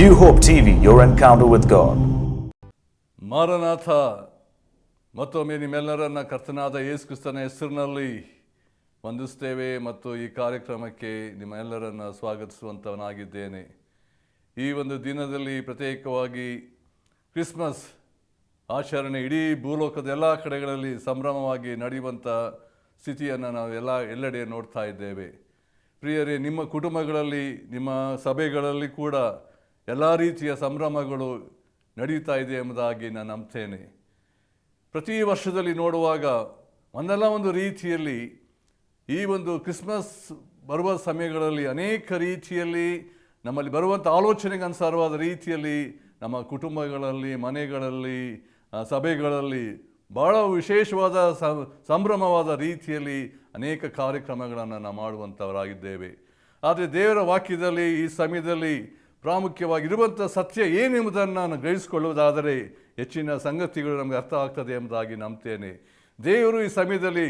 New Hope TV, your encounter with God. Maranatha ಮತ್ತೊಮ್ಮೆ ನಿಮ್ಮೆಲ್ಲರನ್ನ ಕರ್ತನಾದ ಯೇಸು ಕ್ರಿಸ್ತನ ಹೆಸರಿನಲ್ಲಿ ವಂದಿಸ್ತೇವೆ ಮತ್ತು ಈ ಕಾರ್ಯಕ್ರಮಕ್ಕೆ ನಿಮ್ಮೆಲ್ಲರನ್ನ ಸ್ವಾಗತಿಸುವಂತವನಾಗಿದ್ದೇನೆ. ಈ ಒಂದು ದಿನದಲ್ಲಿ ಪ್ರತ್ಯೇಕವಾಗಿ ಕ್ರಿಸ್ಮಸ್ ಆಚರಣೆ ಇಡೀ ಭೂಲೋಕದ ಎಲ್ಲ ಕಡೆಗಳಲ್ಲಿ ಸಂಭ್ರಮವಾಗಿ ನಡೆಯುವಂಥ ಸ್ಥಿತಿಯನ್ನು ನಾವು ಎಲ್ಲೆಡೆ ನೋಡ್ತಾ ಇದ್ದೇವೆ. ಪ್ರಿಯರೇ, ನಿಮ್ಮ ಕುಟುಂಬಗಳಲ್ಲಿ ನಿಮ್ಮ ಸಭೆಗಳಲ್ಲಿ ಕೂಡ ಎಲ್ಲ ರೀತಿಯ ಸಂಭ್ರಮಗಳು ನಡೆಯುತ್ತಾ ಇದೆ ಎಂಬುದಾಗಿ ನಾನು ನಂಬ್ತೇನೆ. ಪ್ರತಿ ವರ್ಷದಲ್ಲಿ ನೋಡುವಾಗ ಒಂದಲ್ಲ ಒಂದು ರೀತಿಯಲ್ಲಿ ಈ ಒಂದು ಕ್ರಿಸ್ಮಸ್ ಬರುವ ಸಮಯಗಳಲ್ಲಿ ಅನೇಕ ರೀತಿಯಲ್ಲಿ ನಮ್ಮಲ್ಲಿ ಬರುವಂಥ ಆಲೋಚನೆಗೆ ಅನುಸಾರವಾದ ರೀತಿಯಲ್ಲಿ ನಮ್ಮ ಕುಟುಂಬಗಳಲ್ಲಿ, ಮನೆಗಳಲ್ಲಿ, ಸಭೆಗಳಲ್ಲಿ ಬಹಳ ವಿಶೇಷವಾದ ಸಂಭ್ರಮವಾದ ರೀತಿಯಲ್ಲಿ ಅನೇಕ ಕಾರ್ಯಕ್ರಮಗಳನ್ನು ನಾವು ಮಾಡುವಂಥವರಾಗಿದ್ದೇವೆ. ಆದರೆ ದೇವರ ವಾಕ್ಯದಲ್ಲಿ ಈ ಸಮಯದಲ್ಲಿ ಪ್ರಾಮುಖ್ಯವಾಗಿರುವಂಥ ಸತ್ಯ ಏನೆಂಬುದನ್ನು ನಾನು ಗ್ರಹಿಸಿಕೊಳ್ಳುವುದಾದರೆ ಹೆಚ್ಚಿನ ಸಂಗತಿಗಳು ನಮಗೆ ಅರ್ಥ ಆಗ್ತದೆ ಎಂಬುದಾಗಿ ನಂಬ್ತೇನೆ. ದೇವರು ಈ ಸಮಯದಲ್ಲಿ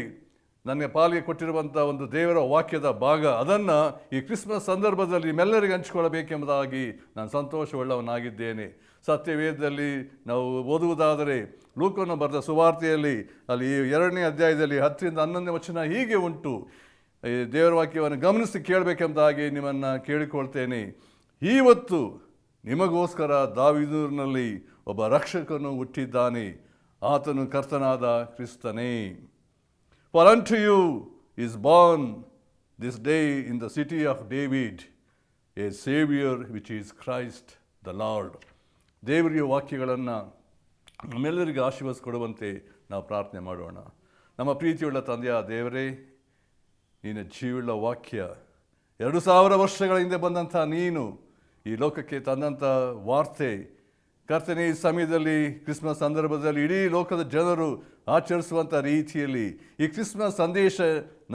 ನನಗೆ ಪಾಲಿಗೆ ಕೊಟ್ಟಿರುವಂಥ ಒಂದು ದೇವರ ವಾಕ್ಯದ ಭಾಗ, ಅದನ್ನು ಈ ಕ್ರಿಸ್ಮಸ್ ಸಂದರ್ಭದಲ್ಲಿ ನಿಮ್ಮೆಲ್ಲರಿಗೆ ಹಂಚಿಕೊಳ್ಳಬೇಕೆಂಬುದಾಗಿ ನಾನು ಸಂತೋಷವುಳ್ಳವನಾಗಿದ್ದೇನೆ. ಸತ್ಯವೇದದಲ್ಲಿ ನಾವು ಓದುವುದಾದರೆ ಲೂಕನು ಬರೆದ ಸುವಾರ್ತೆಯಲ್ಲಿ ಅಲ್ಲಿ 2ನೇ ಅಧ್ಯಾಯದಲ್ಲಿ 10ರಿಂದ 11ನೇ ವಚನ ಹೀಗೆ ಉಂಟು. ದೇವರ ವಾಕ್ಯವನ್ನು ಗಮನಿಸಿ ಕೇಳಬೇಕೆಂಬುದಾಗಿ ನಿಮ್ಮನ್ನು ಕೇಳಿಕೊಳ್ತೇನೆ. ಇವತ್ತು ನಿಮಗೋಸ್ಕರ ದಾವೀದನಲ್ಲಿ ಒಬ್ಬ ರಕ್ಷಕನು ಹುಟ್ಟಿದ್ದಾನೆ, ಆತನು ಕರ್ತನಾದ ಕ್ರಿಸ್ತನೇ. For unto you is born this day in the city of David a Savior which is Christ the Lord. ದೇವರ ವಾಕ್ಯಗಳನ್ನು ನಮ್ಮೆಲ್ಲರಿಗೂ ಆಶೀರ್ವದಿಸಿಕೊಡುವಂತೆ ನಾವು ಪ್ರಾರ್ಥನೆ ಮಾಡೋಣ. ನಮ್ಮ ಪ್ರೀತಿಯುಳ್ಳ ತಂದೆಯ ದೇವರೇ, ನಿನ್ನ ಜೀವವುಳ್ಳ ವಾಕ್ಯ 2000 ವರ್ಷಗಳ ಹಿಂದೆ ಬಂದಂಥ ನೀನು ಈ ಲೋಕಕ್ಕೆ ತಂದಂಥ ವಾರ್ತೆ, ಕರ್ತನೆ ಈ ಸಮಯದಲ್ಲಿ ಕ್ರಿಸ್ಮಸ್ ಸಂದರ್ಭದಲ್ಲಿ ಇಡೀ ಲೋಕದ ಜನರು ಆಚರಿಸುವಂಥ ರೀತಿಯಲ್ಲಿ ಈ ಕ್ರಿಸ್ಮಸ್ ಸಂದೇಶ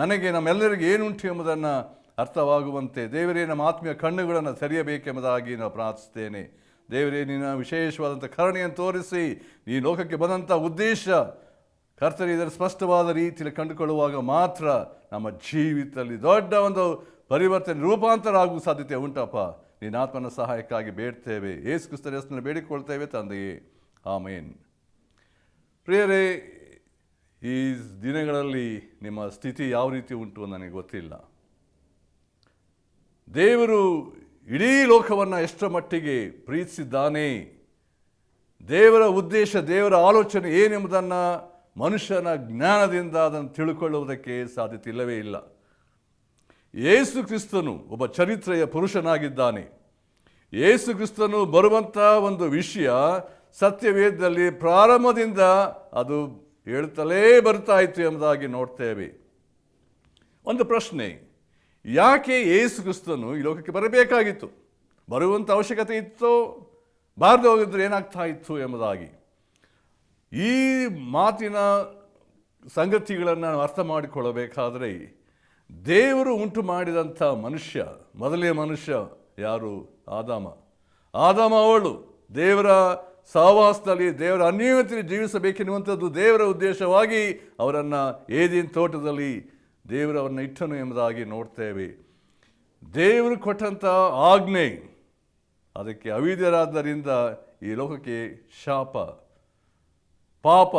ನನಗೆ ನಮ್ಮೆಲ್ಲರಿಗೆ ಏನುಂಟು ಎಂಬುದನ್ನು ಅರ್ಥವಾಗುವಂತೆ ದೇವರೇ ನಮ್ಮ ಆತ್ಮೀಯ ಕಣ್ಣುಗಳನ್ನು ತೆರೆಯಬೇಕೆಂಬುದಾಗಿ ನಾವು ಪ್ರಾರ್ಥಿಸ್ತೇನೆ. ದೇವರೇ, ನಿನ್ನ ವಿಶೇಷವಾದಂಥ ಕರುಣೆಯನ್ನು ತೋರಿಸಿ ಈ ಲೋಕಕ್ಕೆ ಬಂದಂಥ ಉದ್ದೇಶ ಕರ್ತನೆ ಇದರ ಸ್ಪಷ್ಟವಾದ ರೀತಿಯಲ್ಲಿ ಕಂಡುಕೊಳ್ಳುವಾಗ ಮಾತ್ರ ನಮ್ಮ ಜೀವಿತದಲ್ಲಿ ದೊಡ್ಡ ಒಂದು ಪರಿವರ್ತನೆ, ರೂಪಾಂತರ ಆಗುವ ಸಾಧ್ಯತೆ ಉಂಟಪ್ಪ. ನಿನ್ನ ಆತ್ಮನ ಸಹಾಯಕ್ಕಾಗಿ ಬೇಡ್ತೇವೆ, ಯೇಸು ಕ್ರಿಸ್ತನ ಹೆಸರಿನಲ್ಲಿ ಬೇಡಿಕೊಳ್ತೇವೆ ತಂದೆಯೇ, ಆಮೇನ್. ಪ್ರಿಯರೇ, ಈ ದಿನಗಳಲ್ಲಿ ನಿಮ್ಮ ಸ್ಥಿತಿ ಯಾವ ರೀತಿ ಉಂಟು ನನಗೆ ಗೊತ್ತಿಲ್ಲ. ದೇವರು ಇಡೀ ಲೋಕವನ್ನು ಎಷ್ಟರ ಮಟ್ಟಿಗೆ ಪ್ರೀತಿಸಿದ್ದಾನೆ, ದೇವರ ಉದ್ದೇಶ, ದೇವರ ಆಲೋಚನೆ ಏನೆಂಬುದನ್ನು ಮನುಷ್ಯನ ಜ್ಞಾನದಿಂದ ಅದನ್ನು ತಿಳ್ಕೊಳ್ಳುವುದಕ್ಕೆ ಸಾಧ್ಯತೆ ಇಲ್ಲವೇ ಇಲ್ಲ. ಯೇಸು ಕ್ರಿಸ್ತನು ಒಬ್ಬ ಚರಿತ್ರೆಯ ಪುರುಷನಾಗಿದ್ದಾನೆ. ಯೇಸು ಕ್ರಿಸ್ತನು ಬರುವಂಥ ಒಂದು ವಿಷಯ ಸತ್ಯವೇದದಲ್ಲಿ ಪ್ರಾರಂಭದಿಂದ ಅದು ಹೇಳ್ತಲೇ ಬರ್ತಾ ಇತ್ತು ಎಂಬುದಾಗಿ ನೋಡ್ತೇವೆ. ಒಂದು ಪ್ರಶ್ನೆ, ಯಾಕೆ ಯೇಸು ಕ್ರಿಸ್ತನು ಈ ಲೋಕಕ್ಕೆ ಬರಬೇಕಾಗಿತ್ತು? ಬರುವಂಥ ಅವಶ್ಯಕತೆ ಇತ್ತೋ, ಬಾರದೆ ಹೋಗಿದ್ರೆ ಏನಾಗ್ತಾ ಇತ್ತು ಎಂಬುದಾಗಿ ಈ ಮಾತಿನ ಸಂಗತಿಗಳನ್ನು ಅರ್ಥ ಮಾಡಿಕೊಳ್ಳಬೇಕಾದರೆ ದೇವರು ಉಂಟು ಮಾಡಿದಂಥ ಮನುಷ್ಯ, ಮೊದಲೇ ಮನುಷ್ಯ ಯಾರು? ಆದಾಮ ಅವಳು ದೇವರ ಸಹವಾಸದಲ್ಲಿ ದೇವರ ಅನ್ಯೋನ್ಯತೆಯಲ್ಲಿ ಜೀವಿಸಬೇಕೆನ್ನುವಂಥದ್ದು ದೇವರ ಉದ್ದೇಶವಾಗಿ ಅವರನ್ನು ಏದೇನ್ ತೋಟದಲ್ಲಿ ದೇವರವನ್ನು ಇಟ್ಟನು ಎಂಬುದಾಗಿ ನೋಡ್ತೇವೆ. ದೇವರು ಕೊಟ್ಟಂಥ ಆಜ್ಞೆ, ಅದಕ್ಕೆ ಅವಿಧೇಯರಾದ್ದರಿಂದ ಈ ಲೋಕಕ್ಕೆ ಶಾಪ, ಪಾಪ,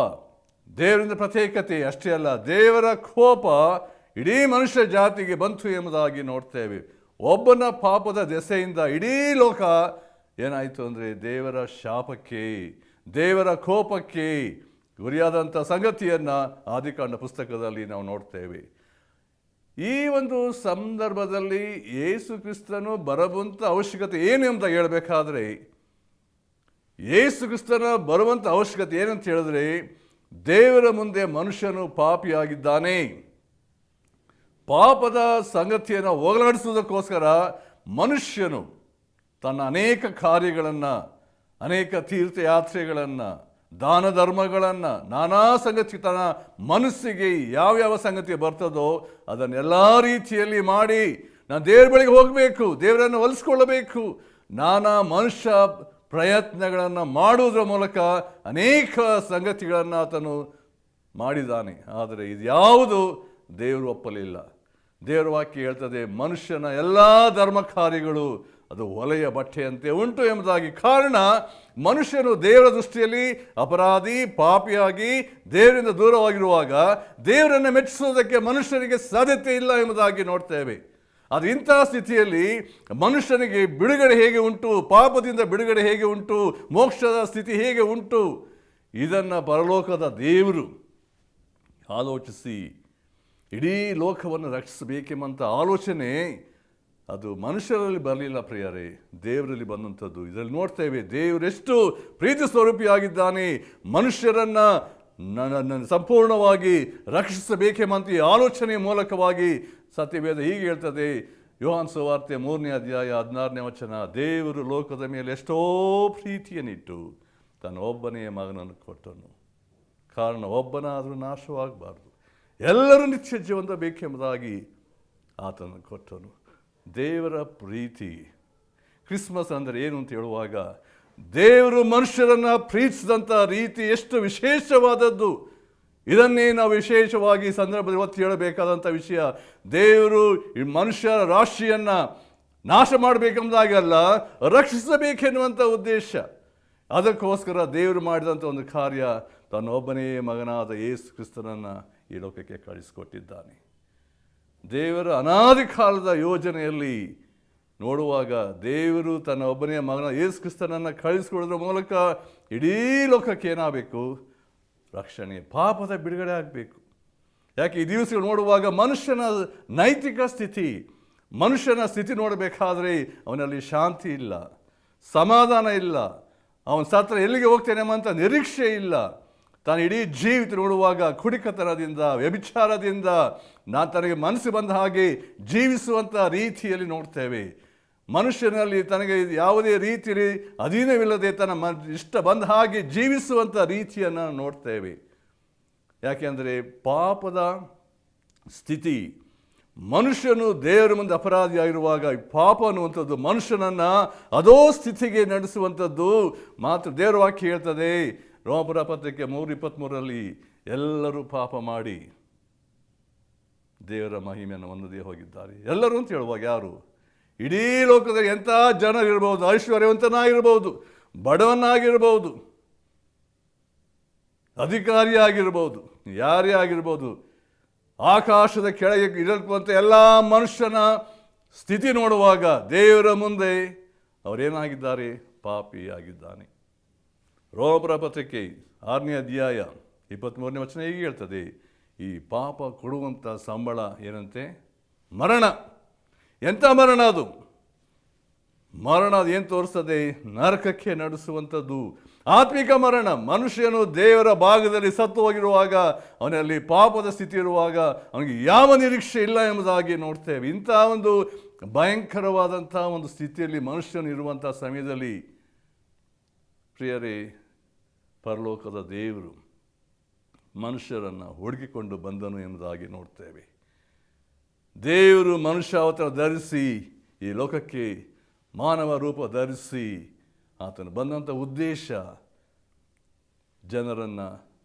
ದೇವರಿಂದ ಪ್ರತ್ಯೇಕತೆ, ಅಷ್ಟೇ ಅಲ್ಲ ದೇವರ ಕೋಪ ಇಡೀ ಮನುಷ್ಯ ಜಾತಿಗೆ ಬಂತು ಎಂಬುದಾಗಿ ನೋಡ್ತೇವೆ. ಒಬ್ಬನ ಪಾಪದ ದೆಸೆಯಿಂದ ಇಡೀ ಲೋಕ ಏನಾಯಿತು ಅಂದರೆ ದೇವರ ಶಾಪಕ್ಕೆ, ದೇವರ ಕೋಪಕ್ಕೆ ಗುರಿಯಾದಂಥ ಸಂಗತಿಯನ್ನು ಆದಿಕಾಂಡ ಪುಸ್ತಕದಲ್ಲಿ ನಾವು ನೋಡ್ತೇವೆ. ಈ ಒಂದು ಸಂದರ್ಭದಲ್ಲಿ ಯೇಸು ಕ್ರಿಸ್ತನು ಬರುವಂಥ ಅವಶ್ಯಕತೆ ಏನು ಅಂತ ಹೇಳಬೇಕಾದ್ರೆ, ಯೇಸು ಕ್ರಿಸ್ತನ ಬರುವಂಥ ಅವಶ್ಯಕತೆ ಏನಂತ ಹೇಳಿದ್ರೆ, ದೇವರ ಮುಂದೆ ಮನುಷ್ಯನು ಪಾಪಿಯಾಗಿದ್ದಾನೆ. ಪಾಪದ ಸಂಗತಿಯನ್ನು ಹೋಗಲಾಡಿಸುವುದಕ್ಕೋಸ್ಕರ ಮನುಷ್ಯನು ತನ್ನ ಅನೇಕ ಕಾರ್ಯಗಳನ್ನು, ಅನೇಕ ತೀರ್ಥಯಾತ್ರೆಗಳನ್ನು, ದಾನ ಧರ್ಮಗಳನ್ನು, ನಾನಾ ಸಂಗತಿ ತನ್ನ ಮನಸ್ಸಿಗೆ ಯಾವ್ಯಾವ ಸಂಗತಿ ಬರ್ತದೋ ಅದನ್ನೆಲ್ಲ ರೀತಿಯಲ್ಲಿ ಮಾಡಿ ನಾನು ದೇವರ ಬಳಿಗೆ ಹೋಗಬೇಕು, ದೇವರನ್ನು ಒಲಿಸ್ಕೊಳ್ಳಬೇಕು, ನಾನಾ ಮನುಷ್ಯ ಪ್ರಯತ್ನಗಳನ್ನು ಮಾಡುವುದರ ಮೂಲಕ ಅನೇಕ ಸಂಗತಿಗಳನ್ನು ಆತನು ಮಾಡಿದ್ದಾನೆ. ಆದರೆ ಇದು ಯಾವುದು ದೇವರು ಒಪ್ಪಲಿಲ್ಲ. ದೇವರ ವಾಕ್ಯ ಹೇಳ್ತದೆ, ಮನುಷ್ಯನ ಎಲ್ಲ ಧರ್ಮ ಕಾರ್ಯಗಳು ಅದು ಹೊಲೆಯ ಬಟ್ಟೆಯಂತೆ ಉಂಟು ಎಂಬುದಾಗಿ. ಕಾರಣ ಮನುಷ್ಯನು ದೇವರ ದೃಷ್ಟಿಯಲ್ಲಿ ಅಪರಾಧಿ, ಪಾಪಿಯಾಗಿ ದೇವರಿಂದ ದೂರವಾಗಿರುವಾಗ ದೇವರನ್ನು ಮೆಚ್ಚಿಸುವುದಕ್ಕೆ ಮನುಷ್ಯನಿಗೆ ಸಾಧ್ಯತೆ ಇಲ್ಲ ಎಂಬುದಾಗಿ ನೋಡ್ತೇವೆ. ಅದು ಇಂತಹ ಸ್ಥಿತಿಯಲ್ಲಿ ಮನುಷ್ಯನಿಗೆ ಬಿಡುಗಡೆ ಹೇಗೆ ಉಂಟು, ಪಾಪದಿಂದ ಬಿಡುಗಡೆ ಹೇಗೆ ಉಂಟು, ಮೋಕ್ಷದ ಸ್ಥಿತಿ ಹೇಗೆ ಉಂಟು, ಇದನ್ನು ಪರಲೋಕದ ದೇವರು ಆಲೋಚಿಸಿ ಇಡೀ ಲೋಕವನ್ನು ರಕ್ಷಿಸಬೇಕೆಂಬಂಥ ಆಲೋಚನೆ ಅದು ಮನುಷ್ಯರಲ್ಲಿ ಬರಲಿಲ್ಲ ಪ್ರಿಯರೇ, ದೇವರಲ್ಲಿ ಬಂದಂಥದ್ದು. ಇದರಲ್ಲಿ ನೋಡ್ತೇವೆ ದೇವರೆಷ್ಟು ಪ್ರೀತಿ ಸ್ವರೂಪಿಯಾಗಿದ್ದಾನೆ, ಮನುಷ್ಯರನ್ನು ಸಂಪೂರ್ಣವಾಗಿ ರಕ್ಷಿಸಬೇಕೆಂಬಂತ ಈ ಆಲೋಚನೆ ಮೂಲಕವಾಗಿ ಸತ್ಯವೇದ ಹೀಗೆ ಹೇಳ್ತದೆ. ಯೋಹಾನ ಸುವಾರ್ತೆ 3ನೇ ಅಧ್ಯಾಯ 16ನೇ ವಚನ, ದೇವರು ಲೋಕದ ಮೇಲೆ ಎಷ್ಟೋ ಪ್ರೀತಿಯನ್ನಿಟ್ಟು ತನ್ನ ಒಬ್ಬನೇ ಮಗನನ್ನು ಕೊಟ್ಟನು, ಕಾರಣ ಒಬ್ಬನಾದರೂ ನಾಶವಾಗಬಾರ್ದು, ಎಲ್ಲರೂ ನಿತ್ಯ ಜೀವನ ಬೇಕೆಂಬುದಾಗಿ ಆತನನ್ನು ಕೊಟ್ಟನು. ದೇವರ ಪ್ರೀತಿ. ಕ್ರಿಸ್ಮಸ್ ಅಂದರೆ ಏನು ಅಂತ ಹೇಳುವಾಗ ದೇವರು ಮನುಷ್ಯರನ್ನು ಪ್ರೀತಿಸಿದಂಥ ರೀತಿ ಎಷ್ಟು ವಿಶೇಷವಾದದ್ದು. ಇದನ್ನೇ ನಾವು ವಿಶೇಷವಾಗಿ ಸಂದರ್ಭದಲ್ಲಿ ಒತ್ತಿ ಹೇಳಬೇಕಾದಂಥ ವಿಷಯ. ದೇವರು ಈ ಮನುಷ್ಯರ ರಾಶಿಯನ್ನು ನಾಶ ಮಾಡಬೇಕೆಂಬುದಾಗಲ್ಲ, ರಕ್ಷಿಸಬೇಕೆನ್ನುವಂಥ ಉದ್ದೇಶ. ಅದಕ್ಕೋಸ್ಕರ ದೇವರು ಮಾಡಿದಂಥ ಒಂದು ಕಾರ್ಯ, ತನ್ನ ಒಬ್ಬನೇ ಮಗನಾದ ಯೇಸು ಕ್ರಿಸ್ತನನ್ನು ಈ ಲೋಕಕ್ಕೆ ಕಳಿಸಿಕೊಟ್ಟಿದ್ದಾನೆ. ದೇವರ ಅನಾದಿ ಕಾಲದ ಯೋಜನೆಯಲ್ಲಿ ನೋಡುವಾಗ ದೇವರು ತನ್ನ ಒಬ್ಬನೇ ಮಗನ ಯೇಸು ಕ್ರಿಸ್ತನನ್ನು ಕಳಿಸಿಕೊಡೋದ್ರ ಮೂಲಕ ಇಡೀ ಲೋಕಕ್ಕೆ ಏನಾಗಬೇಕು? ರಕ್ಷಣೆ, ಪಾಪದ ಬಿಡುಗಡೆ ಆಗಬೇಕು. ಯಾಕೆ ಈ ದಿವಸಗಳು ನೋಡುವಾಗ ಮನುಷ್ಯನ ನೈತಿಕ ಸ್ಥಿತಿ, ಮನುಷ್ಯನ ಸ್ಥಿತಿ ನೋಡಬೇಕಾದ್ರೆ ಅವನಲ್ಲಿ ಶಾಂತಿ ಇಲ್ಲ, ಸಮಾಧಾನ ಇಲ್ಲ, ಅವನ ಸತ್ರ ಎಲ್ಲಿಗೆ ಹೋಗ್ತೇನೆ ಎಂಬಂಥ ನಿರೀಕ್ಷೆ ಇಲ್ಲ. ತಾನು ಇಡೀ ಜೀವಿತ ನೋಡುವಾಗ ಕುಡಿಕತನದಿಂದ, ವ್ಯಭಿಚಾರದಿಂದ ತನಗೆ ಮನಸ್ಸು ಬಂದ ಹಾಗೆ ಜೀವಿಸುವಂಥ ರೀತಿಯಲ್ಲಿ ನೋಡ್ತೇವೆ. ಮನುಷ್ಯನಲ್ಲಿ ತನಗೆ ಯಾವುದೇ ರೀತಿಯಲ್ಲಿ ಅಧೀನವಿಲ್ಲದೆ ತನ್ನ ಇಷ್ಟ ಬಂದ ಹಾಗೆ ಜೀವಿಸುವಂಥ ರೀತಿಯನ್ನು ನೋಡ್ತೇವೆ. ಯಾಕೆಂದರೆ ಪಾಪದ ಸ್ಥಿತಿ, ಮನುಷ್ಯನು ದೇವರ ಮುಂದೆ ಅಪರಾಧಿಯಾಗಿರುವಾಗ ಪಾಪ ಅನ್ನುವಂಥದ್ದು ಮನುಷ್ಯನನ್ನು ಅದೋ ಸ್ಥಿತಿಗೆ ನಡೆಸುವಂಥದ್ದು. ಮಾತ್ರ ದೇವರ ವಾಕ್ಯ ಹೇಳ್ತದೆ, ರೋಮಪುರ ಪತ್ರಿಕೆ 3:23 ಎಲ್ಲರೂ ಪಾಪ ಮಾಡಿ ದೇವರ ಮಹಿಮೆಯನ್ನು ಹೊಂದದೇ ಹೋಗಿದ್ದಾರೆ. ಎಲ್ಲರೂ ಅಂತ ಹೇಳುವಾಗ ಯಾರು? ಇಡೀ ಲೋಕದಲ್ಲಿ ಎಂಥ ಜನರಿರ್ಬೋದು, ಐಶ್ವರ್ಯವಂತನಾಗಿರ್ಬೋದು, ಬಡವನಾಗಿರ್ಬೋದು, ಅಧಿಕಾರಿಯಾಗಿರ್ಬೋದು, ಯಾರೇ ಆಗಿರ್ಬೋದು, ಆಕಾಶದ ಕೆಳಗೆ ಇರಲ್ಪಂಥ ಎಲ್ಲ ಮನುಷ್ಯನ ಸ್ಥಿತಿ ನೋಡುವಾಗ ದೇವರ ಮುಂದೆ ಅವರೇನಾಗಿದ್ದಾರೆ? ಪಾಪಿಯಾಗಿದ್ದಾನೆ. ರೋಮಪುರ ಪತ್ರಿಕೆ 6ನೇ ಅಧ್ಯಾಯ 23ನೇ ವಚನ ಹೀಗೆ ಹೇಳ್ತದೆ, ಈ ಪಾಪ ಕೊಡುವಂಥ ಸಂಬಳ ಏನಂತೆ? ಮರಣ. ಎಂಥ ಮರಣ ಅದು? ಮರಣ ಅದು ಏನು ತೋರಿಸ್ತದೆ? ನರಕಕ್ಕೆ ನಡೆಸುವಂಥದ್ದು ಆತ್ಮಿಕ ಮರಣ. ಮನುಷ್ಯನು ದೇವರ ಭಾಗದಲ್ಲಿ ಸತ್ತು ಹೋಗಿರುವಾಗ, ಅವನಲ್ಲಿ ಪಾಪದ ಸ್ಥಿತಿ ಇರುವಾಗ ಅವನಿಗೆ ಯಾವ ನಿರೀಕ್ಷೆ ಇಲ್ಲ ಎಂಬುದಾಗಿ ನೋಡ್ತೇವೆ. ಇಂಥ ಒಂದು ಭಯಂಕರವಾದಂಥ ಒಂದು ಸ್ಥಿತಿಯಲ್ಲಿ ಮನುಷ್ಯನು ಇರುವಂಥ ಸಮಯದಲ್ಲಿ ಪ್ರಿಯರೇ, ಪರಲೋಕದ ದೇವರು ಮನುಷ್ಯರನ್ನು ಹುಡುಕಿಕೊಂಡು ಬಂದನು ಎಂಬುದಾಗಿ ನೋಡ್ತೇವೆ. ದೇವರು ಮನುಷ್ಯ ಅವತಾರ ಧರಿಸಿ ಈ ಲೋಕಕ್ಕೆ ಮಾನವ ರೂಪ ಧರಿಸಿ ಆತನು ಬಂದಂಥ ಉದ್ದೇಶ ಜನರನ್ನು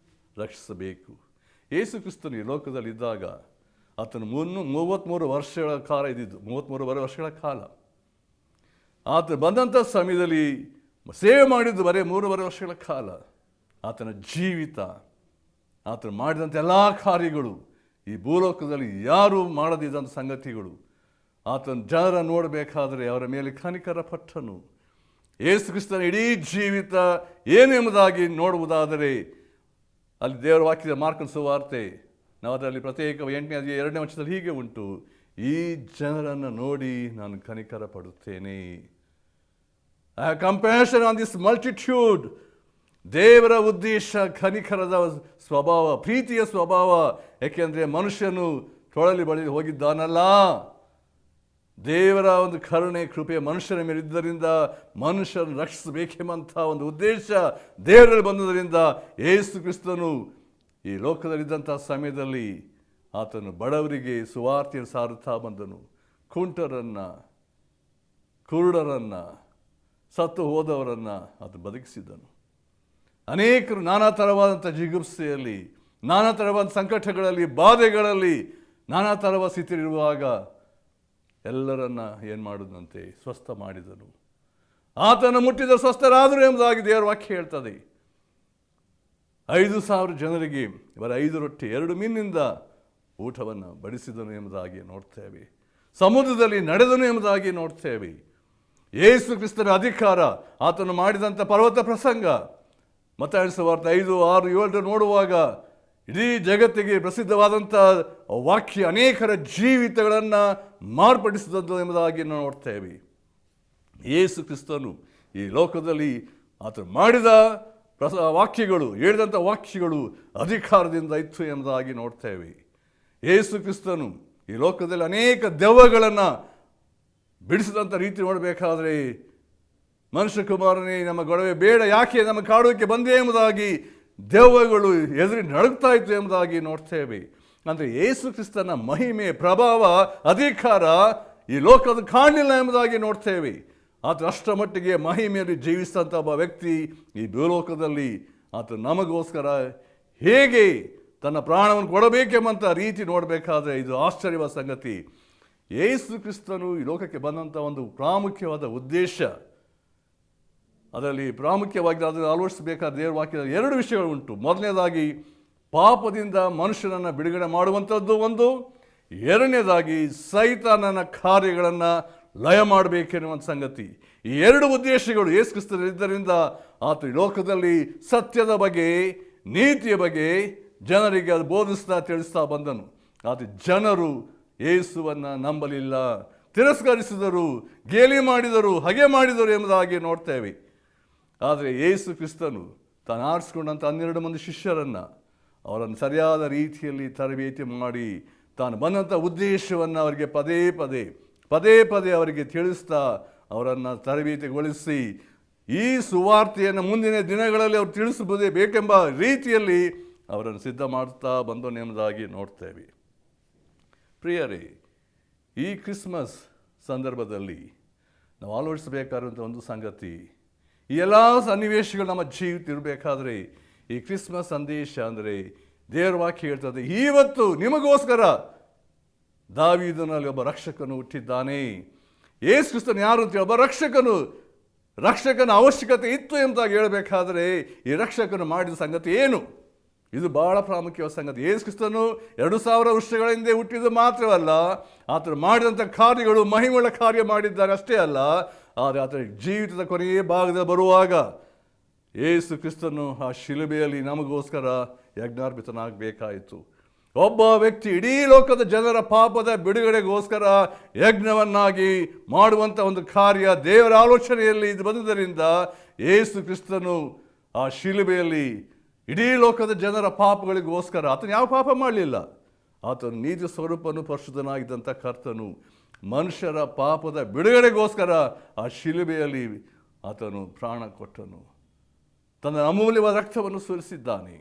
ರಕ್ಷಿಸಬೇಕು. ಯೇಸು ಕ್ರಿಸ್ತನು ಈ ಲೋಕದಲ್ಲಿದ್ದಾಗ ಆತನು 33 ವರ್ಷಗಳ ಕಾಲ ಇದ್ದಿದ್ದು, 33 ವರ್ಷಗಳ ಕಾಲ ಆತನು ಬಂದಂಥ ಸಮಯದಲ್ಲಿ ಸೇವೆ ಮಾಡಿದ್ದು ಬರೀ 3.5 ವರ್ಷಗಳ ಕಾಲ. ಆತನ ಜೀವಿತ, ಆತನು ಮಾಡಿದಂಥ ಎಲ್ಲ ಕಾರ್ಯಗಳು ಈ ಭೂಲೋಕದಲ್ಲಿ ಯಾರೂ ಮಾಡದಿದ್ದಂಥ ಸಂಗತಿಗಳು. ಆತನ ಜನರ ನೋಡಬೇಕಾದರೆ ಅವರ ಮೇಲೆ ಕನಿಕರ ಪಟ್ಟನು. ಯೇಸು ಕ್ರಿಸ್ತನ ಇಡೀ ಜೀವಿತ ಏನು ಎಂಬುದಾಗಿ ನೋಡುವುದಾದರೆ ಅಲ್ಲಿ ದೇವರ ವಾಕ್ಯದ ಮಾರ್ಕನ ಸುವಾರ್ತೆ ನಾವು ಅದರಲ್ಲಿ ಪ್ರತ್ಯೇಕ 8ನೇ ಅಧ್ಯಾಯ 2ನೇ ವಚನದಲ್ಲಿ ಹೀಗೆ ಉಂಟು, ಈ ಜನರನ್ನು ನೋಡಿ ನಾನು ಕನಿಕರ ಪಡುತ್ತೇನೆ. I have compassion on this multitude. ದೇವರ ಉದ್ದೇಶ ಕನಿಕರದ ಸ್ವಭಾವ, ಪ್ರೀತಿಯ ಸ್ವಭಾವ. ಏಕೆಂದರೆ ಮನುಷ್ಯನು ತೊಳಲಿ ಬಳಿ ಹೋಗಿದ್ದಾನಲ್ಲ, ದೇವರ ಒಂದು ಕರುಣೆ ಕೃಪೆ ಮನುಷ್ಯನ ಮೇಲೆ ಇದ್ದರಿಂದ ಮನುಷ್ಯರನ್ನು ರಕ್ಷಿಸಬೇಕೆಂಬಂಥ ಒಂದು ಉದ್ದೇಶ ದೇವರಲ್ಲಿ ಬಂದುದರಿಂದ ಯೇಸು ಕ್ರಿಸ್ತನು ಈ ಲೋಕದಲ್ಲಿದ್ದಂಥ ಸಮಯದಲ್ಲಿ ಆತನು ಬಡವರಿಗೆ ಸುವಾರ್ತೆಯನ್ನು ಸಾರುತ್ತಾ ಬಂದನು. ಕುಂಟರನ್ನು, ಕುರುಡರನ್ನು, ಸತ್ತು ಹೋದವರನ್ನು ಆತ ಬದುಕಿಸಿದನು. ಅನೇಕರು ನಾನಾ ಥರವಾದಂಥ ಜಿಗುಪ್ಸೆಯಲ್ಲಿ, ನಾನಾ ಥರವಾದ ಸಂಕಟಗಳಲ್ಲಿ, ಬಾಧೆಗಳಲ್ಲಿ, ನಾನಾ ಥರವಾದ ಸ್ಥಿತಿಯಲ್ಲಿರುವಾಗ ಎಲ್ಲರನ್ನ ಏನು ಮಾಡಿದಂತೆ ಸ್ವಸ್ಥ ಮಾಡಿದನು. ಆತನ ಮುಟ್ಟಿದ ಸ್ವಸ್ಥರಾದರು ಎಂಬುದಾಗಿ ದೇವರ ವಾಕ್ಯ ಹೇಳ್ತದೆ. 5,000 ಜನರಿಗೆ ಇವರ 5 ರೊಟ್ಟಿ 2 ಮೀನಿನಿಂದ ಊಟವನ್ನು ಬಡಿಸಿದನು ಎಂಬುದಾಗಿ ನೋಡ್ತೇವೆ. ಸಮುದ್ರದಲ್ಲಿ ನಡೆದನು ಎಂಬುದಾಗಿ ನೋಡ್ತೇವೆ. ಯೇಸು ಕ್ರಿಸ್ತನ ಅಧಿಕಾರ, ಆತನು ಮಾಡಿದಂಥ ಪರ್ವತ ಪ್ರಸಂಗ, ಮತ್ತಾಯ ಸುವಾರ್ತೆ 5, 6, 7 ನೋಡುವಾಗ ಇಡೀ ಜಗತ್ತಿಗೆ ಪ್ರಸಿದ್ಧವಾದಂಥ ವಾಕ್ಯ ಅನೇಕರ ಜೀವಿತಗಳನ್ನು ಮಾರ್ಪಡಿಸಿದದ್ದು ಎಂಬುದಾಗಿ ನೋಡ್ತೇವೆ. ಯೇಸು ಕ್ರಿಸ್ತನು ಈ ಲೋಕದಲ್ಲಿ ಆತನು ಮಾಡಿದ ವಾಕ್ಯಗಳು, ಹೇಳಿದಂಥ ವಾಕ್ಯಗಳು ಅಧಿಕಾರದಿಂದ ಇತ್ತು ಎಂಬುದಾಗಿ ನೋಡ್ತೇವೆ. ಯೇಸು ಕ್ರಿಸ್ತನು ಈ ಲೋಕದಲ್ಲಿ ಅನೇಕ ದೆವ್ವಗಳನ್ನು ಬಿಡಿಸಿದಂಥ ರೀತಿ ನೋಡಬೇಕಾದ್ರೆ, ಮನುಷ್ಯ ಕುಮಾರನೇ ನಮ್ಮ ಗೊಡವೆ ಬೇಡ, ಯಾಕೆ ನಮ್ಮ ಕಾಡುವಿಕೆ ಬಂದೇ ಎಂಬುದಾಗಿ ದೆವ್ವಗಳು ಎದುರಿ ನಡುಗ್ತಾ ಇತ್ತು ಎಂಬುದಾಗಿ ನೋಡ್ತೇವೆ. ಅಂದರೆ ಯೇಸು ಕ್ರಿಸ್ತನ ಮಹಿಮೆ, ಪ್ರಭಾವ, ಅಧಿಕಾರ ಈ ಲೋಕದ ಕಾಣಲಿಲ್ಲ ಎಂಬುದಾಗಿ ನೋಡ್ತೇವೆ. ಆತ ಅಷ್ಟರ ಮಟ್ಟಿಗೆ ಮಹಿಮೆಯಲ್ಲಿ ಜೀವಿಸಿದಂಥ ಒಬ್ಬ ವ್ಯಕ್ತಿ ಈ ಭೂಲೋಕದಲ್ಲಿ ಆತ ನಮಗೋಸ್ಕರ ಹೇಗೆ ತನ್ನ ಪ್ರಾಣವನ್ನು ಕೊಡಬೇಕೆಂಬಂಥ ರೀತಿ ನೋಡಬೇಕಾದ್ರೆ ಇದು ಆಶ್ಚರ್ಯವಾದ ಸಂಗತಿ. ಯೇಸು ಕ್ರಿಸ್ತನು ಈ ಲೋಕಕ್ಕೆ ಬಂದಂಥ ಒಂದು ಪ್ರಾಮುಖ್ಯವಾದ ಉದ್ದೇಶ, ಅದರಲ್ಲಿ ಪ್ರಾಮುಖ್ಯವಾಗಿ ಅದನ್ನು ಅಳವಡಿಸಬೇಕಾದ ದೇವರ ವಾಕ್ಯದ 2 ವಿಷಯಗಳು ಉಂಟು. ಮೊದಲನೇದಾಗಿ ಪಾಪದಿಂದ ಮನುಷ್ಯನನ್ನು ಬಿಡುಗಡೆ ಮಾಡುವಂಥದ್ದು ಒಂದು, ಎರಡನೇದಾಗಿ ಸೈತಾನನ ಕಾರ್ಯಗಳನ್ನು ಲಯ ಮಾಡಬೇಕೆನ್ನುವಂಥ ಸಂಗತಿ. ಈ 2 ಉದ್ದೇಶಗಳು ಯೇಸು ಕ್ರಿಸ್ತನಿದ್ದರಿಂದ ಆತ ಈ ಲೋಕದಲ್ಲಿ ಸತ್ಯದ ಬಗ್ಗೆ, ನೀತಿಯ ಬಗ್ಗೆ ಜನರಿಗೆ ಅದು ಬೋಧಿಸ್ತಾ ತಿಳಿಸ್ತಾ ಬಂದನು. ಆದರೆ ಜನರು ಯೇಸುವನ್ನು ನಂಬಲಿಲ್ಲ, ತಿರಸ್ಕರಿಸಿದರು, ಗೇಲಿ ಮಾಡಿದರು, ಹಾಗೆ ಮಾಡಿದರು ಎಂಬುದಾಗಿ ನೋಡ್ತೇವೆ. ಆದರೆ ಯೇಸು ಕ್ರಿಸ್ತನು ತಾನು ಆರಿಸಿಕೊಂಡಂಥ 12 ಮಂದಿ ಶಿಷ್ಯರನ್ನು ಅವರನ್ನು ಸರಿಯಾದ ರೀತಿಯಲ್ಲಿ ತರಬೇತಿ ಮಾಡಿ ತಾನು ಬಂದಂಥ ಉದ್ದೇಶವನ್ನು ಅವರಿಗೆ ಪದೇ ಪದೇ ಅವರಿಗೆ ತಿಳಿಸ್ತಾ ಅವರನ್ನು ತರಬೇತಿಗೊಳಿಸಿ ಈ ಸುವಾರ್ತೆಯನ್ನು ಮುಂದಿನ ದಿನಗಳಲ್ಲಿ ಅವರು ತಿಳಿಸಬಹುದೇ ಬೇಕೆಂಬ ರೀತಿಯಲ್ಲಿ ಅವರನ್ನು ಸಿದ್ಧ ಮಾಡುತ್ತಾ ಬಂದನು ಎಂಬುದಾಗಿ ನೋಡ್ತೇವೆ. ಪ್ರಿಯರೇ, ಈ ಕ್ರಿಸ್ಮಸ್ ಸಂದರ್ಭದಲ್ಲಿ ನಾವು ಅಳವಡಿಸಬೇಕಾದಂಥ ಒಂದು ಸಂಗತಿ, ಈ ಎಲ್ಲ ಸನ್ನಿವೇಶಗಳು ನಮ್ಮ ಜೀವಿತ ಇರಬೇಕಾದ್ರೆ ಈ ಕ್ರಿಸ್ಮಸ್ ಸಂದೇಶ ಅಂದರೆ ದೇವರ ವಾಕ್ಯ ಹೇಳ್ತದೆ, ಇವತ್ತು ನಿಮಗೋಸ್ಕರ ದಾವೀದನಲ್ಲಿ ಒಬ್ಬ ರಕ್ಷಕನು ಹುಟ್ಟಿದ್ದಾನೆ. ಯೇಸು ಕ್ರಿಸ್ತನು ಯಾರು ಅಂತ ಒಬ್ಬ ರಕ್ಷಕನ ಅವಶ್ಯಕತೆ ಇತ್ತು ಎಂಬುದಾಗಿ ಹೇಳಬೇಕಾದ್ರೆ ಈ ರಕ್ಷಕನು ಮಾಡಿದ ಸಂಗತಿ ಏನು? ಇದು ಬಹಳ ಪ್ರಾಮುಖ್ಯವಾದ ಸಂಗತಿ. ಯೇಸು ಕ್ರಿಸ್ತನು 2000 ವರ್ಷಗಳ ಹಿಂದೆ ಹುಟ್ಟಿದ್ದು ಮಾತ್ರವಲ್ಲ, ಆತನು ಮಾಡಿದಂಥ ಕಾರ್ಯಗಳು ಮಹಿಮೆಗಳ ಕಾರ್ಯ ಮಾಡಿದ್ದಾರೆ ಅಷ್ಟೇ ಅಲ್ಲ, ಆದರೆ ಆತನ ಜೀವಿತದ ಕೊನೆಯ ಭಾಗದಲ್ಲಿ ಬರುವಾಗ ಯೇಸು ಕ್ರಿಸ್ತನು ಆ ಶಿಲುಬೆಯಲ್ಲಿ ನಮಗೋಸ್ಕರ ಯಜ್ಞಾರ್ಪಿತನಾಗಬೇಕಾಯಿತು. ಒಬ್ಬ ವ್ಯಕ್ತಿ ಇಡೀ ಲೋಕದ ಜನರ ಪಾಪದ ಬಿಡುಗಡೆಗೋಸ್ಕರ ಯಜ್ಞವನ್ನಾಗಿ ಮಾಡುವಂಥ ಒಂದು ಕಾರ್ಯ ದೇವರ ಆಲೋಚನೆಯಲ್ಲಿ ಇದು ಬಂದುದರಿಂದ ಯೇಸು ಕ್ರಿಸ್ತನು ಆ ಶಿಲುಬೆಯಲ್ಲಿ ಇಡೀ ಲೋಕದ ಜನರ ಪಾಪಗಳಿಗೋಸ್ಕರ, ಆತನು ಯಾವ ಪಾಪ ಮಾಡಲಿಲ್ಲ, ಆತನು ನೀತಿ ಸ್ವರೂಪನು ಪರಿಶುದ್ಧನಾಗಿದ್ದಂಥ ಕರ್ತನು ಮನುಷ್ಯರ ಪಾಪದ ಬಿಡುಗಡೆಗೋಸ್ಕರ ಆ ಶಿಲುಬೆಯಲ್ಲಿ ಆತನು ಪ್ರಾಣ ಕೊಟ್ಟನು, ತನ್ನ ಅಮೂಲ್ಯವಾದ ರಕ್ತವನ್ನು ಸುರಿಸಿದ್ದಾನೆ.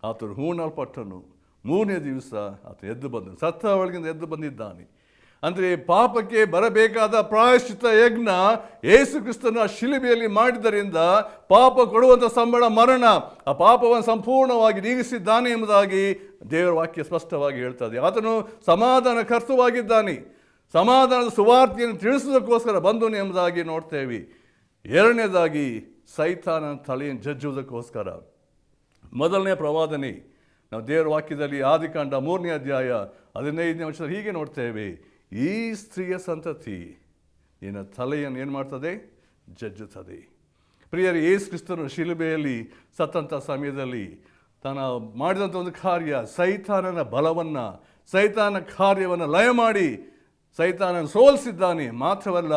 ಆತನು ಹೂಣಲ್ಪಟ್ಟನು, 3ನೇ ದಿವಸ ಆತ ಎದ್ದು ಬಂದನು, ಸತ್ತ ಒಳಗಿಂದ ಎದ್ದು ಬಂದಿದ್ದಾನೆ. ಅಂದರೆ ಪಾಪಕ್ಕೆ ಬರಬೇಕಾದ ಪ್ರಾಯಶ್ಚಿತ್ತ ಯಜ್ಞ ಯೇಸು ಕ್ರಿಸ್ತನು ಆ ಶಿಲುಬೆಯಲ್ಲಿ ಮಾಡಿದ್ದರಿಂದ ಪಾಪ ಕೊಡುವಂಥ ಸಂಬಳ ಮರಣ, ಆ ಪಾಪವನ್ನು ಸಂಪೂರ್ಣವಾಗಿ ನೀಗಿಸಿದ್ದಾನೆ ಎಂಬುದಾಗಿ ದೇವರ ವಾಕ್ಯ ಸ್ಪಷ್ಟವಾಗಿ ಹೇಳ್ತದೆ. ಆತನು ಸಮಾಧಾನ ಕರ್ತವಾಗಿದ್ದಾನೆ, ಸಮಾಧಾನದ ಸುವಾರ್ತೆಯನ್ನು ತಿಳಿಸುವುದಕ್ಕೋಸ್ಕರ ಬಂದನು ಎಂಬುದಾಗಿ ನೋಡ್ತೇವೆ. ಎರಡನೇದಾಗಿ ಸೈತಾನನ ತಲೆಯನ್ನು ಜಜ್ಜುವುದಕ್ಕೋಸ್ಕರ. ಮೊದಲನೇ ಪ್ರವಾದನೆ ನಾವು ದೇವರ ವಾಕ್ಯದಲ್ಲಿ ಆದಿಕಾಂಡ 3ನೇ ಅಧ್ಯಾಯ 15ನೇ ವರ್ಷದಲ್ಲಿ ಹೀಗೆ ನೋಡ್ತೇವೆ, ಈ ಸ್ತ್ರೀಯ ಸಂತತಿ ನಿನ್ನ ತಲೆಯನ್ನು ಏನು ಮಾಡ್ತದೆ? ಜಜ್ಜುತ್ತದೆ. ಪ್ರಿಯರೇ, ಯೇಸು ಕ್ರಿಸ್ತನು ಶಿಲುಬೆಯಲ್ಲಿ ಸತ್ತಂಥ ಸಮಯದಲ್ಲಿ ತಾನು ಮಾಡಿದಂಥ ಒಂದು ಕಾರ್ಯ ಸೈತಾನನ ಬಲವನ್ನು, ಸೈತಾನ ಕಾರ್ಯವನ್ನು ಲಯ ಮಾಡಿ ಸೈತಾನನ್ನು ಸೋಲಿಸಿದ್ದಾನೆ. ಮಾತ್ರವಲ್ಲ,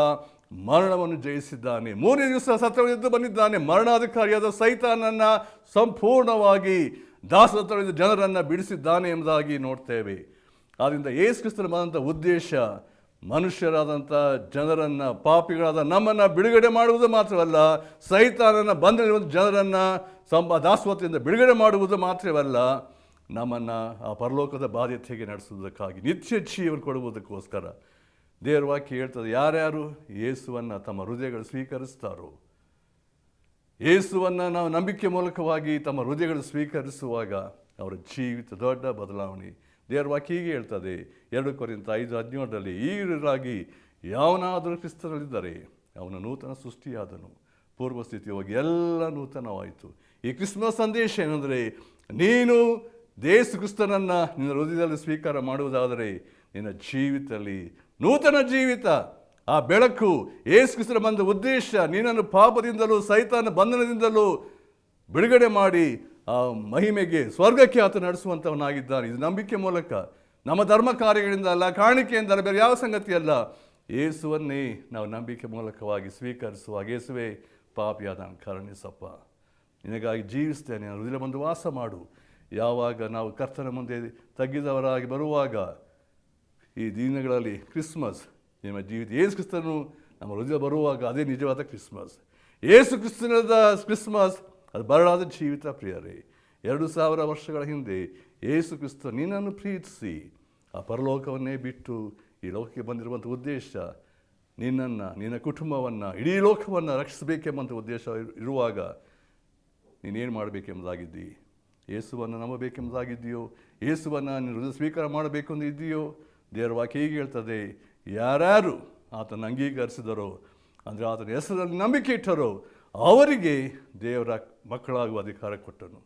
ಮರಣವನ್ನು ಜಯಿಸಿದ್ದಾನೆ. 3ನೇ ದಿವಸ ಸತ್ತವೆದ್ದು ಬಂದಿದ್ದಾನೆ. ಮರಣಾಧಿಕಾರಿಯಾದ ಸೈತಾನನ್ನು ಸಂಪೂರ್ಣವಾಗಿ ದಾಸತ್ವದಿಂದ ಜನರನ್ನು ಬಿಡಿಸಿದ್ದಾನೆ ಎಂಬುದಾಗಿ ನೋಡ್ತೇವೆ. ಆದ್ದರಿಂದ ಯೇಸು ಕ್ರಿಸ್ತನ ಬಂದಂಥ ಉದ್ದೇಶ ಮನುಷ್ಯರಾದಂಥ ಜನರನ್ನು, ಪಾಪಿಗಳಾದ ನಮ್ಮನ್ನು ಬಿಡುಗಡೆ ಮಾಡುವುದು ಮಾತ್ರವಲ್ಲ, ಸೈತಾನನ ಬಂದಿರುವ ಜನರನ್ನು ದಾಸತ್ವದಿಂದ ಬಿಡುಗಡೆ ಮಾಡುವುದು ಮಾತ್ರವಲ್ಲ, ನಮ್ಮನ್ನು ಆ ಪರಲೋಕದ ಬಾಧ್ಯತೆಗೆ ನಡೆಸುವುದಕ್ಕಾಗಿ ನಿತ್ಯ ಜೀವನ ಕೊಡುವುದಕ್ಕೋಸ್ಕರ ದೇವರ ವಾಕ್ಯ ಹೇಳ್ತದೆ, ಯಾರ್ಯಾರು ಯೇಸುವನ್ನು ತಮ್ಮ ಹೃದಯಗಳು ಸ್ವೀಕರಿಸ್ತಾರೋ, ಯೇಸುವನ್ನು ನಾವು ನಂಬಿಕೆ ಮೂಲಕವಾಗಿ ತಮ್ಮ ಹೃದಯಗಳು ಸ್ವೀಕರಿಸುವಾಗ ಅವರ ಜೀವಿತ ದೊಡ್ಡ ಬದಲಾವಣೆ ದೇವರ ವಾಕ್ಯ ಹೀಗೆ ಹೇಳ್ತದೆ 2 ಕೊರಿಂಥ 5:17 ಈಗರಾಗಿ ಯಾವನಾದರೂ ಕ್ರಿಸ್ತನಲ್ಲಿದ್ದರೆ ಅವನು ನೂತನ ಸೃಷ್ಟಿಯಾದನು, ಪೂರ್ವ ಸ್ಥಿತಿ ಹೋಗಿ ಎಲ್ಲ ನೂತನವಾಯಿತು. ಈ ಕ್ರಿಸ್ಮಸ್ ಸಂದೇಶ ಏನಂದರೆ, ನೀನು ಯೇಸು ಕ್ರಿಸ್ತನನ್ನು ನಿನ್ನ ಹೃದಯದಲ್ಲಿ ಸ್ವೀಕಾರ ಮಾಡುವುದಾದರೆ ನಿನ್ನ ಜೀವಿತದಲ್ಲಿ ನೂತನ ಜೀವಿತ, ಆ ಬೆಳಕು, ಯೇಸು ಕ್ರಿಸ್ತನ ಬಂದ ಉದ್ದೇಶ ನಿನ್ನನ್ನು ಪಾಪದಿಂದಲೂ ಸೈತಾನ ಬಂಧನದಿಂದಲೂ ಬಿಡುಗಡೆ ಮಾಡಿ ಆ ಮಹಿಮೆಗೆ ಸ್ವರ್ಗಕ್ಕೆ ಆತ ನಡೆಸುವಂಥವನಾಗಿದ್ದಾನೆ. ಇದು ನಂಬಿಕೆ ಮೂಲಕ, ನಮ್ಮ ಧರ್ಮ ಕಾರ್ಯಗಳಿಂದ ಅಲ್ಲ, ಕಾಣಿಕೆಯಿಂದ ಅಲ್ಲ, ಬೇರೆ ಯಾವ ಸಂಗತಿಯಲ್ಲ. ಯೇಸುವನ್ನೇ ನಾವು ನಂಬಿಕೆ ಮೂಲಕವಾಗಿ ಸ್ವೀಕರಿಸುವಾಗ, ಯೇಸುವೇ ಪಾಪಿಯಾದ ಕರುಣಿಸಪ್ಪ, ನಿನಗಾಗಿ ಜೀವಿಸ್ತೇನೆ, ನಾನು ಹೃದಯ ಬಂದು ವಾಸ ಮಾಡು. ಯಾವಾಗ ನಾವು ಕರ್ತನ ಮುಂದೆ ತಗ್ಗಿದವರಾಗಿ ಬರುವಾಗ, ಈ ದಿನಗಳಲ್ಲಿ ಕ್ರಿಸ್ಮಸ್ ನಿಮ್ಮ ಜೀವಿತ, ಯೇಸು ಕ್ರಿಸ್ತನು ನಮ್ಮ ಹೃದಯ ಬರುವಾಗ ಅದೇ ನಿಜವಾದ ಕ್ರಿಸ್ಮಸ್. ಯೇಸು ಕ್ರಿಸ್ತನದ ಕ್ರಿಸ್ಮಸ್ ಅದು ಬರಲಾದ ಜೀವಿತ. ಪ್ರಿಯರೇ, 2000 ವರ್ಷಗಳ ಹಿಂದೆ ಯೇಸು ಕ್ರಿಸ್ತ ನಿನ್ನನ್ನು ಪ್ರೀತಿಸಿ ಆ ಪರಲೋಕವನ್ನೇ ಬಿಟ್ಟು ಈ ಲೋಕಕ್ಕೆ ಬಂದಿರುವಂಥ ಉದ್ದೇಶ ನಿನ್ನನ್ನು, ನಿನ್ನ ಕುಟುಂಬವನ್ನು, ಇಡೀ ಲೋಕವನ್ನು ರಕ್ಷಿಸಬೇಕೆಂಬಂಥ ಉದ್ದೇಶ ಇರುವಾಗ ನೀನೇನು ಮಾಡಬೇಕೆಂಬುದಾಗಿದ್ದಿ? ಯೇಸುವನ್ನು ನಂಬಬೇಕೆಂಬುದಾಗಿದೆಯೋ? ಯೇಸುವನ್ನು ನೀನು ಹೃದಯ ಸ್ವೀಕಾರ ಮಾಡಬೇಕು ಅಂತ ಇದೆಯೋ? ದೇವರ ವಾಕ್ಯ ಹೀಗೆ ಹೇಳ್ತದೆ, ಯಾರ್ಯಾರು ಆತನ ಅಂಗೀಕರಿಸಿದರೋ, ಅಂದರೆ ಆತನ ಹೆಸರಲ್ಲಿ ನಂಬಿಕೆ ಇಟ್ಟರೋ ಅವರಿಗೆ ದೇವರ ಮಕ್ಕಳಾಗುವ ಅಧಿಕಾರ ಕೊಟ್ಟನು.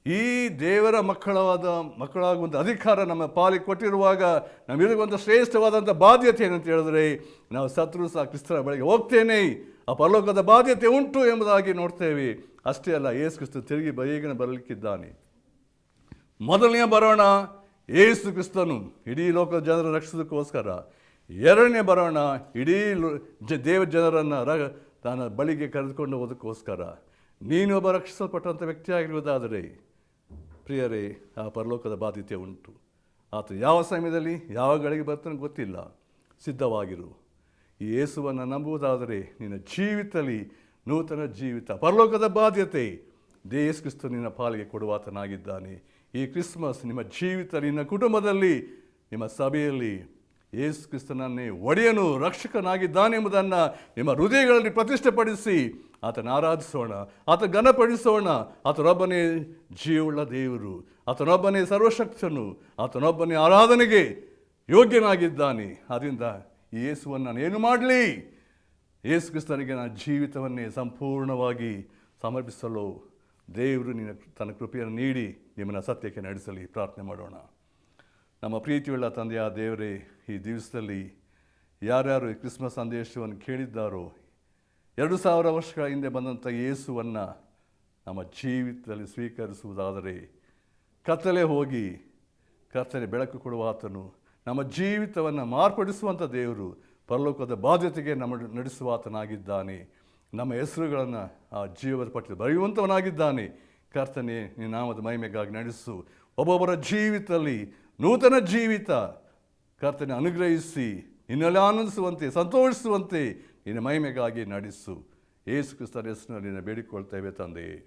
ಈ ದೇವರ ಮಕ್ಕಳಾಗುವಂಥ ಅಧಿಕಾರ ನಮ್ಮ ಪಾಲಿಗೆ ಕೊಟ್ಟಿರುವಾಗ ನಮಗಿರುವಂಥ ಶ್ರೇಷ್ಠವಾದಂಥ ಬಾಧ್ಯತೆ ಏನಂತ ಹೇಳಿದ್ರೆ, ನಾವು ಸತ್ರು ಸಹ ಕ್ರಿಸ್ತರ ಬಳಿಗೆ ಹೋಗ್ತೇನೆ, ಆ ಪರಲೋಕದ ಬಾಧ್ಯತೆ ಉಂಟು ಎಂಬುದಾಗಿ ನೋಡ್ತೇವೆ. ಅಷ್ಟೇ ಅಲ್ಲ, ಯೇಸು ಕ್ರಿಸ್ತ ತಿರುಗಿ ಬೇಗನೆ ಬರಲಿಕ್ಕಿದ್ದಾನೆ. ಮೊದಲನೇ ಬರೋಣ ಯೇಸು ಕ್ರಿಸ್ತನು ಇಡೀ ಲೋಕದ ಜನರ ರಕ್ಷಿಸೋದಕ್ಕೋಸ್ಕರ. ಎರಡನೇ ಬರೋಣ ಇಡೀ ದೇವ ಜನರನ್ನು ತನ್ನ ಬಳಿಗೆ ಕರೆದುಕೊಂಡು ಹೋಗೋದಕ್ಕೋಸ್ಕರ. ನೀನೊಬ್ಬ ರಕ್ಷಿಸಲ್ಪಟ್ಟಂಥ ವ್ಯಕ್ತಿಯಾಗಿರುವುದಾದರೆ ಪ್ರಿಯರೇ, ಆ ಪರಲೋಕದ ಬಾಧ್ಯತೆ ಉಂಟು. ಆತ ಯಾವ ಸಮಯದಲ್ಲಿ ಯಾವ ಗಳಿಗೆ ಬರ್ತಾನೆ ಗೊತ್ತಿಲ್ಲ, ಸಿದ್ಧವಾಗಿರು. ಈ ಯೇಸುವನ್ನು ನಂಬುವುದಾದರೆ ನಿನ್ನ ಜೀವಿತದಲ್ಲಿ ನೂತನ ಜೀವಿತ, ಪರಲೋಕದ ಬಾಧ್ಯತೆ ಯೇಸು ಕ್ರಿಸ್ತ ನಿನ್ನ ಪಾಲಿಗೆ ಕೊಡುವಾತನಾಗಿದ್ದಾನೆ. ಈ ಕ್ರಿಸ್ಮಸ್ ನಿಮ್ಮ ಜೀವಿತ, ನಿನ್ನ ಕುಟುಂಬದಲ್ಲಿ, ನಿಮ್ಮ ಸಭೆಯಲ್ಲಿ ಯೇಸು ಕ್ರಿಸ್ತನನ್ನೇ ಒಡೆಯನು, ರಕ್ಷಕನಾಗಿದ್ದಾನೆ ಎಂಬುದನ್ನು ನಿಮ್ಮ ಹೃದಯಗಳಲ್ಲಿ ಪ್ರತಿಷ್ಠೆಪಡಿಸಿ ಆತನ ಆರಾಧಿಸೋಣ, ಆತ ಘನಪಡಿಸೋಣ. ಆತನೊಬ್ಬನೇ ಜೀವವುಳ್ಳ ದೇವರು, ಆತನೊಬ್ಬನೇ ಸರ್ವಶಕ್ತನು, ಆತನೊಬ್ಬನೇ ಆರಾಧನೆಗೆ ಯೋಗ್ಯನಾಗಿದ್ದಾನೆ. ಆದ್ದರಿಂದ ಈ ಯೇಸುವನ್ನು ನಾನು ಏನು ಮಾಡಲಿ? ಯೇಸು ಕ್ರಿಸ್ತನಿಗೆ ನನ್ನ ಜೀವಿತವನ್ನೇ ಸಂಪೂರ್ಣವಾಗಿ ಸಮರ್ಪಿಸಲು ದೇವರು ತನ್ನ ಕೃಪೆಯನ್ನು ನೀಡಿ ನಿಮ್ಮನ್ನು ಸತ್ಯಕ್ಕೆ ನಡೆಸಲಿ. ಪ್ರಾರ್ಥನೆ ಮಾಡೋಣ. ನಮ್ಮ ಪ್ರೀತಿಯುಳ್ಳ ತಂದೆಯ ದೇವರೇ, ಈ ದಿವಸದಲ್ಲಿ ಯಾರ್ಯಾರು ಈ ಕ್ರಿಸ್ಮಸ್ ಸಂದೇಶವನ್ನು ಕೇಳಿದ್ದಾರೋ, 2000 ವರ್ಷಗಳ ಹಿಂದೆ ಬಂದಂಥ ಯೇಸುವನ್ನು ನಮ್ಮ ಜೀವಿತದಲ್ಲಿ ಸ್ವೀಕರಿಸುವುದಾದರೆ ಕತ್ತಲೆ ಹೋಗಿ ಕರ್ತನೆ ಬೆಳಕು ಕೊಡುವ ಆತನು, ನಮ್ಮ ಜೀವಿತವನ್ನು ಮಾರ್ಪಡಿಸುವಂಥ ದೇವರು, ಪರಲೋಕದ ಬಾಧ್ಯತೆಗೆ ನಮ್ಮ ನಡೆಸುವ ಆತನಾಗಿದ್ದಾನೆ. ನಮ್ಮ ಹೆಸರುಗಳನ್ನು ಆ ಜೀವದ ಪಟ್ಟಿಯಲ್ಲಿ ಬರೆಯುವಂಥವನಾಗಿದ್ದಾನೆ. ಕರ್ತನೆ, ನಿನ್ನ ನಾಮದ ಮಹಿಮೆಗಾಗಿ ನಡೆಸು. ಒಬ್ಬೊಬ್ಬರ ಜೀವಿತದಲ್ಲಿ ನೂತನ ಜೀವಿತ ಕರ್ತನೆ ಅನುಗ್ರಹಿಸಿ ನಿನ್ನಲ್ಲಿ ಆನಂದಿಸುವಂತೆ, ಸಂತೋಷಿಸುವಂತೆ ನಿನ್ನ ಮಹಿಮೆಗಾಗಿ ನಡೆಸು. ಯೇಸು ಕ್ರಿಸ್ತನ ಹೆಸರಿನಲ್ಲಿ ಬೇಡಿಕೊಳ್ತೇವೆ ತಂದೆಯೇ.